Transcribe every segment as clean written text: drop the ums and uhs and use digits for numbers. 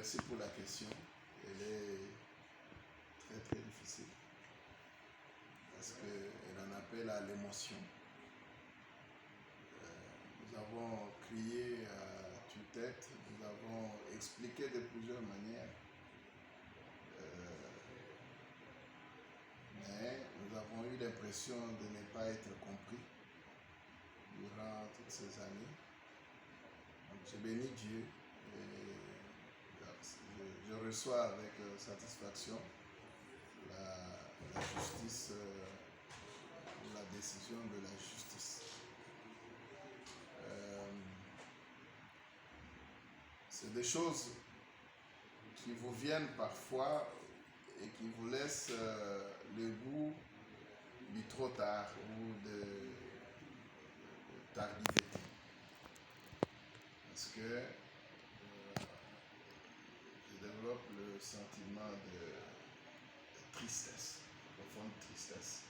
merci pour la question. Elle est très très difficile parce qu'elle en appelle à l'émotion. Nous avons crié à tue-tête, nous avons expliqué de plusieurs manières, mais nous avons eu l'impression de ne pas être compris durant toutes ces années. Donc, je bénis Dieu et je reçois avec satisfaction la justice, la décision de la justice. C'est des choses qui vous viennent parfois et qui vous laissent le goût du trop tard ou de tardivité. Parce que je développe le sentiment de tristesse, profonde tristesse.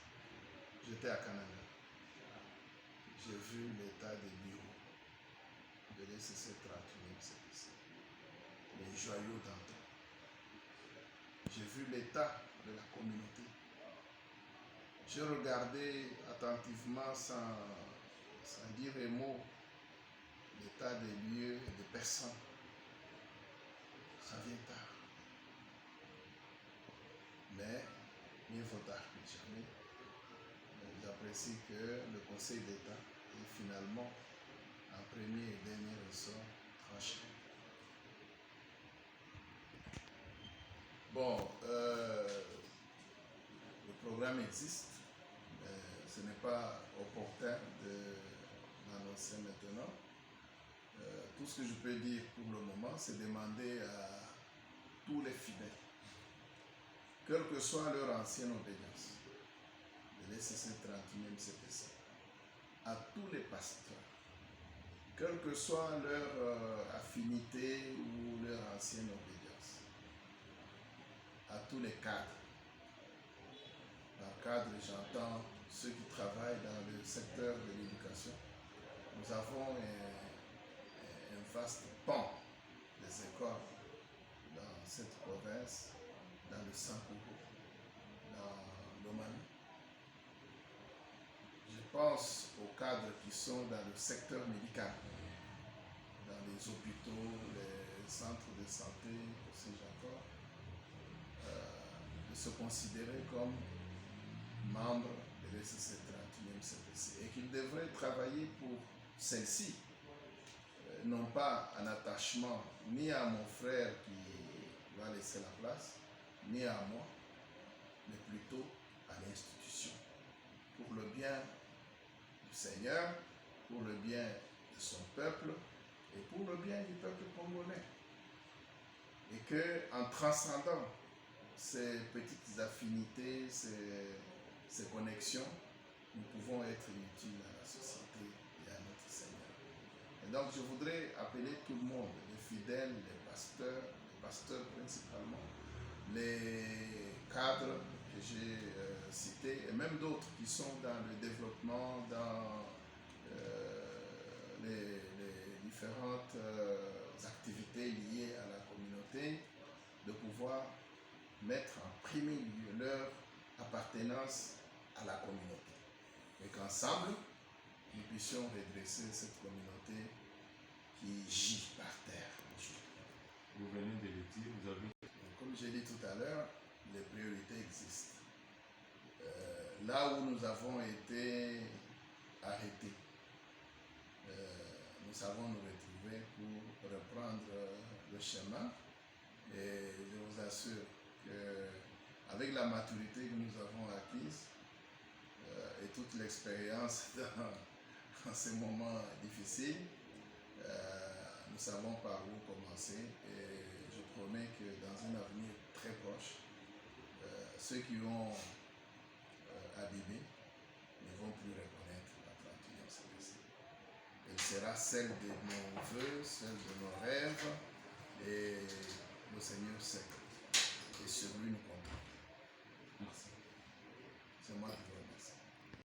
J'étais à Canada. J'ai vu l'état des bureaux de l'ECC 31e CPC, les joyaux d'antan. J'ai vu l'état de la communauté. J'ai regardé attentivement, sans dire un mot, l'état des lieux et des personnes. Ça vient tard. Mais mieux vaut tard que jamais. J'apprécie que le Conseil d'État ait finalement, en premier et dernier ressort, tranché. Bon, le programme existe. Ce n'est pas opportun de l'annoncer maintenant. Tout ce que je peux dire pour le moment, c'est demander à tous les fidèles, quelle que soit leur ancienne obédience, de l'ECC 31e CPC, à tous les pasteurs, quelle que soit leur affinité ou leur ancienne obédience, à tous les cadres. Par cadre, j'entends ceux qui travaillent dans le secteur de l'éducation. Nous avons un vaste pan des écoles dans cette province, dans le Sankourou, dans l'Omani. Je pense aux cadres qui sont dans le secteur médical, dans les hôpitaux, les centres de santé, aussi encore, de se considérer comme membres de l'ECC 31e CPC et qu'ils devraient travailler pour celle-ci, non pas en attachement ni à mon frère qui va laisser la place, ni à moi, mais plutôt à l'institution, pour le bien du Seigneur, pour le bien de son peuple et pour le bien du peuple congolais. Et qu'en transcendant ces petites affinités, ces connexions, nous pouvons être utiles à la société et à notre Seigneur. Et donc je voudrais appeler tout le monde, les fidèles, les pasteurs principalement, les cadres que j'ai cités, et même d'autres qui sont dans le développement, dans les différentes activités liées à la communauté, de pouvoir mettre en premier lieu leur appartenance à la communauté. Et qu'ensemble, nous puissions redresser cette communauté qui gît par terre. Vous venez de le dire, vous avez... Comme j'ai dit tout à l'heure, les priorités existent. Là où nous avons été arrêtés, nous savons nous retrouver pour reprendre le chemin. Et je vous assure qu'avec la maturité que nous avons acquise et toute l'expérience dans ces moments difficiles, nous savons par où commencer. Et je promets que dans un avenir très proche, ceux qui ont abîmé ne vont plus reconnaître la 31e CPC. Elle sera celle de nos voeux, celle de nos rêves, et le Seigneur sait. Et sur lui nous comptons. Merci. C'est moi qui